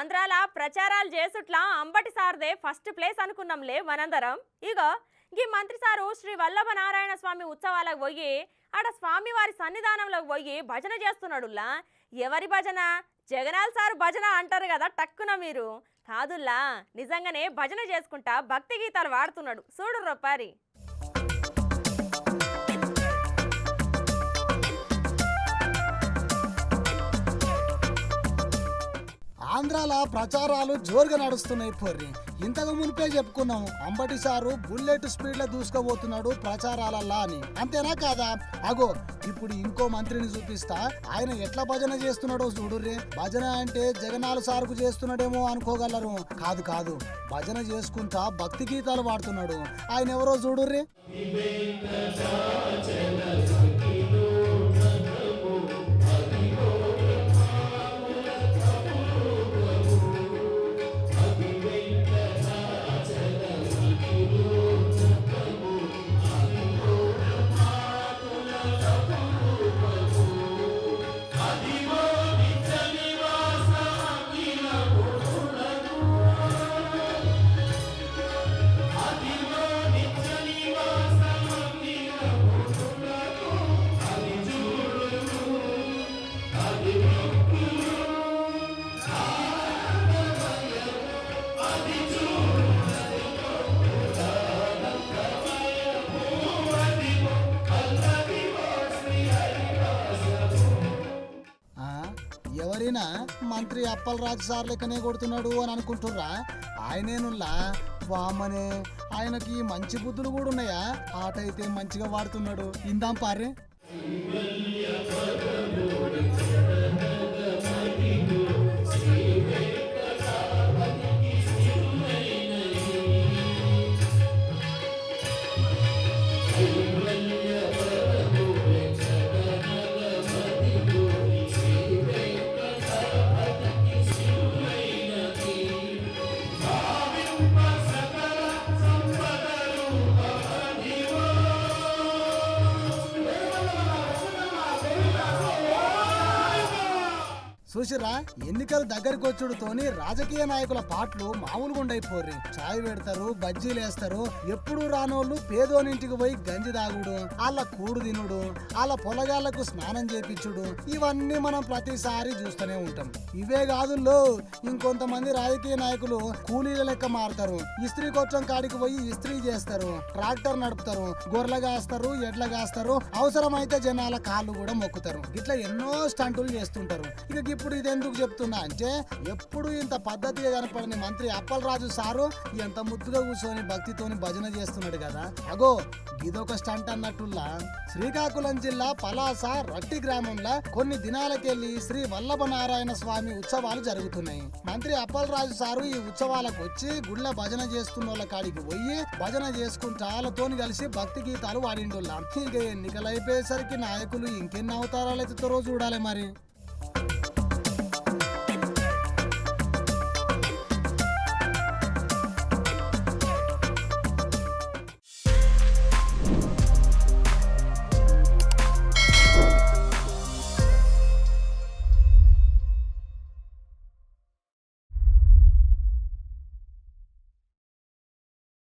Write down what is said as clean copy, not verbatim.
ఆంధ్రాల ప్రచారాలు చేసుట్లా Ambati సార్దే first place అనుకున్నాంలే మనందరం. ఇగో ఈ మంత్రి సారు శ్రీ వల్లభ నారాయణ స్వామి ఉత్సవాలకు పోయి ఆడ స్వామి వారి సన్నిధానంలోకి పోయి భజన చేస్తున్నాడుల్లా. ఎవరి భజన? జగనాల్ సారు భజన అంటారు కదా టక్కున మీరు. కాదుల్లా, నిజంగానే భజన చేసుకుంటా భక్తి గీతాలు వాడుతున్నాడు. చూడు రొప్పారి. ఆంధ్రాల ప్రచారాలు జోరుగా నడుస్తున్నాయి పోర్రి. ఇంతకు మునిపే చెప్పుకున్నాము అంబటి సారు బుల్లెట్ స్పీడ్ లో దూసుకుపోతున్నాడు ప్రచారాలల్లా అని. అంతేనా కాదా? అగో ఇప్పుడు ఇంకో మంత్రిని చూపిస్తా, ఆయన ఎట్లా భజన చేస్తున్నాడో చూడుర్రి. భజన అంటే జగనాలు సారుకు చేస్తున్నాడేమో అనుకోగలరు. కాదు కాదు, భజన చేసుకుంటా భక్తి గీతాలు పాడుతున్నాడు. ఆయన ఎవరో చూడుర్రి. ఎవరైనా మంత్రి అప్పలరాజు సార్ లెక్కనే కొడుతున్నాడు అని అనుకుంటుర్రా? ఆయనేనుల్లా వామనే, ఆయనకి మంచి బుద్ధులు కూడా ఉన్నాయా? ఆట అయితే మంచిగా వాడుతున్నాడు. ఇందాం పారే. చూసిరా, ఎన్నికలు దగ్గరికి వచ్చుడుతోని రాజకీయ నాయకుల పాటలు మామూలుగా ఉండైపోర్రి. చాయ్ పెడతారు, బజ్జీలు వేస్తారు. ఎప్పుడు రానోళ్ళు పేదోనింటికి పోయి గంజి తాగుడు, వాళ్ళ కూడు తినుడు, వాళ్ళ పొలగాళ్లకు స్నానం చేపించుడు, ఇవన్నీ మనం ప్రతిసారి చూస్తూనే ఉంటాం. ఇవే కాదుల్లో, ఇంకొంతమంది రాజకీయ నాయకులు కూలీల లెక్క మారుతారు. ఇస్త్రీ కొచ్చం కాడికి పోయి ఇస్త్రీ చేస్తారు, ట్రాక్టర్ నడుపుతారు, గొర్రెలు కాస్తారు, ఎడ్ల కాస్తారు, అవసరమైతే జనాల కాళ్ళు కూడా మొక్కుతారు. ఇట్లా ఎన్నో స్టంటులు చేస్తుంటారు. ఇక ఇప్పుడు ఇది ఎందుకు చెప్తున్నా అంటే, ఎప్పుడు ఇంత పద్ధతిగా కనపడని మంత్రి అప్పలరాజు సారు ఎంత ముద్దుగా కూర్చొని భక్తితోని భజన చేస్తున్నాడు కదా. అగో ఇదొక స్టంట్ అన్నట్టుల్లా శ్రీకాకుళం జిల్లా పలాస రట్టి గ్రామంలో కొన్ని దినాలకెళ్లి శ్రీ వల్లభ నారాయణ స్వామి ఉత్సవాలు జరుగుతున్నాయి. మంత్రి అప్పలరాజు సారు ఈ ఉత్సవాలకు వచ్చి గుళ్ళ భజన చేస్తున్న వాళ్ళ కాడికి పోయి భజన చేసుకుంటా వాళ్ళతోని కలిసి భక్తి గీతాలు వాడిండుల్లా. ఇక ఎన్నికలు అయిపోయేసరికి నాయకులు ఇంకెన్ని అవతారాలు ఎత్తుతారో చూడాలి మరి.